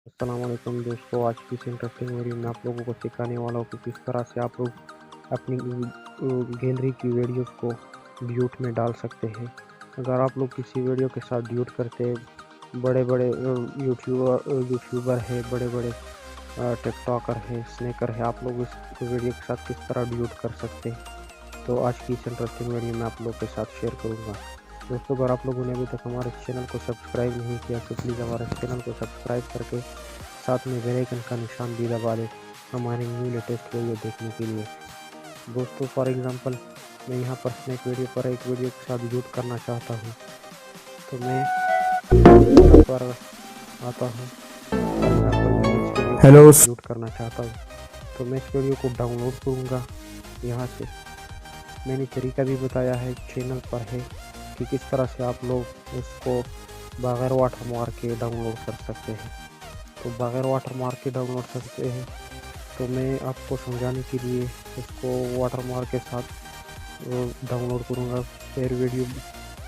अस्सलाम वालेकुम दोस्तों, आज की इस इंटरेस्टिंग वीडियो में आप लोगों को सिखाने वाला हूँ कि किस तरह से आप लोग अपनी गैलरी की वीडियोस को ड्यूट में डाल सकते हैं। अगर आप लोग किसी वीडियो के साथ ड्यूट करते हैं, बड़े बड़े यूट्यूबर है, बड़े बड़े टिकटॉकर है, स्नैकर है, आप लोग इस वीडियो के साथ किस तरह ड्यूट कर सकते हैं, तो आज की इस इंटरेस्टिंग वीडियो में आप लोग के साथ शेयर करूँगा। दोस्तों, अगर आप लोगों ने अभी तक हमारे चैनल को सब्सक्राइब नहीं किया तो प्लीज़ हमारे चैनल को सब्सक्राइब करके साथ में बेल आइकन का निशान भी दबा दें हमारे न्यू लेटेस्ट वीडियो देखने के लिए। दोस्तों, फॉर एग्जांपल मैं यहाँ पर स्नैक वीडियो पर एक वीडियो के साथ ड्यूट करना चाहता हूँ, तो मैं यहाँ पर आता हूँ। हेलो। ड्यूट करना चाहता हूँ तो मैं इस वीडियो को डाउनलोड करूँगा। यहाँ से मैंने तरीका भी बताया है, चैनल पर है कि किस तरह से आप लोग उसको बगैर वाटरमार्क के डाउनलोड कर सकते हैं। तो बगैर वाटरमार्क के डाउनलोड सकते हैं, तो मैं आपको समझाने के लिए इसको वाटरमार्क के साथ डाउनलोड करूँगा। फिर वीडियो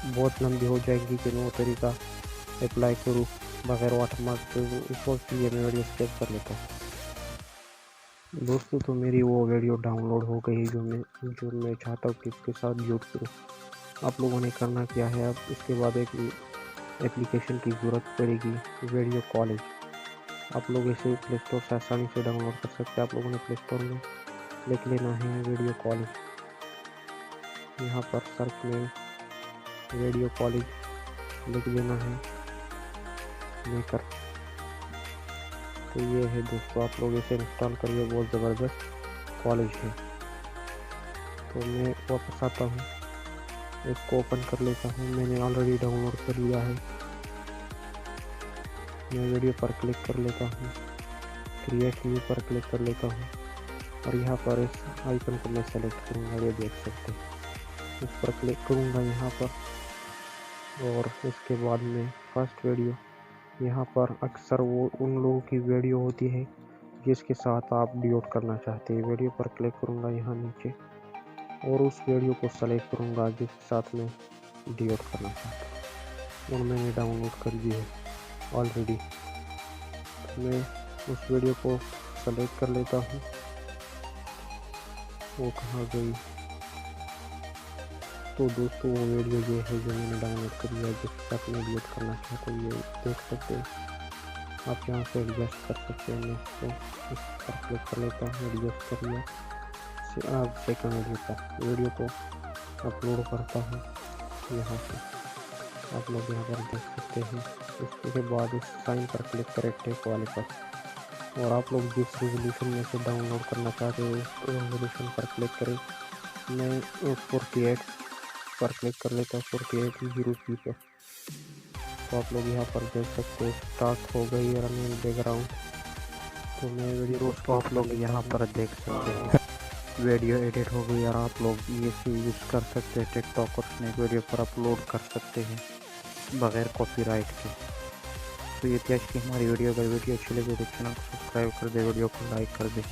बहुत लंबी हो जाएगी कि मैं वो तरीका अप्लाई करूँ बगैर वाटरमार्क के। इस वक्त के लिए मैं वीडियो स्किप कर लेता हूँ। दोस्तों, तो मेरी वो वीडियो डाउनलोड हो गई जो मैं चाहता हूँ कि इसके साथ ड्यूट करूँ। आप लोगों ने करना क्या है, अब इसके बाद एक एप्लीकेशन की ज़रूरत पड़ेगी, वीडियो कॉलेज। आप लोग इसे प्ले स्टोर से आसानी से डाउनलोड कर सकते हैं। आप लोगों ने प्ले स्टोर में लिख लेना है वीडियो कॉलेज। यहाँ पर सर्च में वीडियो कॉलेज लिख देना है लेकर। तो ये है दोस्तों, आप लोग इसे इंस्टॉल करिए, बहुत ज़बरदस्त कॉलेज है। तो मैं वापस आता हूँ, इसको ओपन कर लेता हूँ। मैंने ऑलरेडी डाउनलोड कर लिया है। मैं वीडियो पर क्लिक कर लेता हूँ, क्रिएट न्यू पर क्लिक कर लेता हूँ और यहाँ पर इस आइकन को मैं सेलेक्ट करूँगा। ये देख सकते हैं, इस पर क्लिक करूँगा यहाँ पर, और इसके बाद में फर्स्ट वीडियो, यहाँ पर अक्सर वो उन लोगों की वीडियो होती है जिसके साथ आप ड्यूट करना चाहते हैं। वीडियो पर क्लिक करूँगा यहाँ नीचे और उस वीडियो को सेलेक्ट करूँगा जिसके साथ मैं ड्यूट करना चाहता हूँ, और मैंने डाउनलोड कर दी है ऑलरेडी। मैं उस वीडियो को सेलेक्ट कर लेता हूँ। वो कहाँ गई? तो दोस्तों, वो वीडियो ये है जो मैंने डाउनलोड कर लिया, जिसके साथ मैं ड्यूट करना चाहता हूँ। ये देख सकते हैं, आप यहाँ से एडजस्ट कर सकते हैं। मैं इसको इस पर क्लिक कर लेता हूँ, एडजस्ट कर लिया। अब सेकंड वीडियो को अपलोड करता हूँ यहाँ से। आप लोग यहाँ पर देख सकते हैं। इसके बाद इस साइन पर क्लिक करें, टेक वाले पर, और आप लोग जिस रेजोल्यूशन में से डाउनलोड करना चाहते हो उस रेजोल्यूशन पर क्लिक करें। मैं 48 पर क्लिक कर लेता हूँ, 48:0p पर। तो आप लोग यहाँ पर देख सकते हैं, स्टार्ट हो गई रनिंग बैकग्राउंड। तो मैं वीडियो दोस्तों, आप लोग यहाँ पर देख सकते हैं वीडियो एडिट हो गई और आप लोग ये यूज़ कर सकते हैं, टिकटॉक और स्नैक वीडियो पर अपलोड कर सकते हैं बगैर कॉपीराइट के। तो ये थी आज की हमारी वीडियो। अगर वीडियो अच्छी लगी तो चैनल को सब्सक्राइब कर दे, वीडियो को लाइक कर दे।